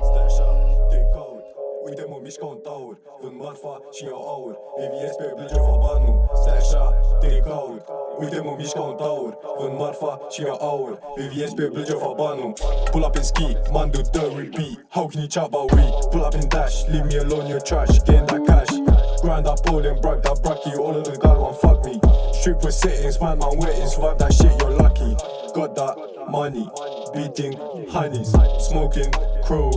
Stasha, te caut. Uite mă mișc ca un taur. Vând marfa și iau aur. VVS pe blângeri fac banul. Stasha, te caut. Uite mă mișc ca un taur. Vând marfa și iau aur. VVS pe blângeri fac banul. Pull up in ski, man do the repeat. How can you chat about we? Pull up in dash, leave me alone, you're trash. Getting that cash. Grind that pole and brag that bracky. All of the guys want fuck me. Strip with settings, man waiting. Survive that shit, you're lucky. Got that money, beating honeys, smoking crow,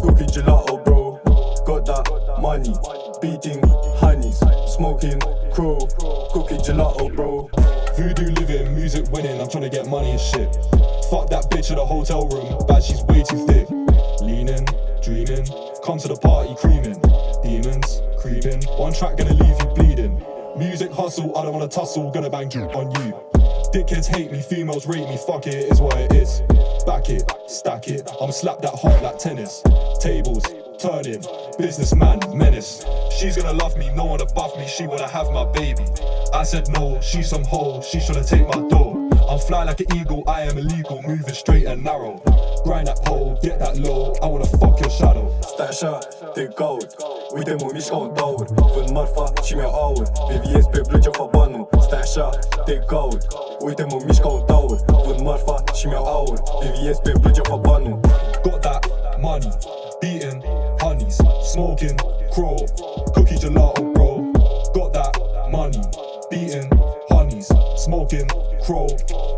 cooking gelato, bro. Got that money, beating honeys, smoking crow, cooking gelato, bro. Voodoo living, music winning, I'm tryna get money and shit. Fuck that bitch in the hotel room, bad she's way too thick. Leaning, dreaming, come to the party creaming. Demons, creeping, one track gonna leave you bleeding. Music hustle, I don't wanna tussle, gonna bang on you. Dickheads hate me, females rate me, fuck it, it is what it is. Back it, stack it, I'ma slap that hard like tennis. Tables, turning, businessman, menace. She's gonna love me, no one above me, she wanna have my baby. I said no, she's some hoe, she shoulda take my dough. I'm fly like an eagle, I am illegal, moving straight and narrow. Grind that pole, get that low, I wanna fuck your shadow. Stasha, te caut. Uite mă mișc ca un taur. Vând marfa și mi-au aur. VVS pe blângeri fac banul. Stasha, te caut. Uite mă mișc ca un taur. Vând marfa și mi-au aur. VVS pe blângeri fac banul. Got that money, beating honeys, smoking crow, cookie gelato, bro. Got that money, beating honeys, smoking crow,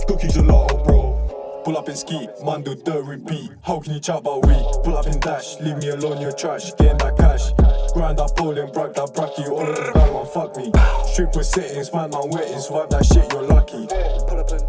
cookie gelato, bro. Pull up in ski, man do the repeat. How can you chat about we? Pull up in dash, leave me alone, you're trash. Getting that cash. Grind that pole and brag that bracky. All of the guys want fuck me. Strip with settings, man waiting. Survive that shit, you're lucky. Pull up in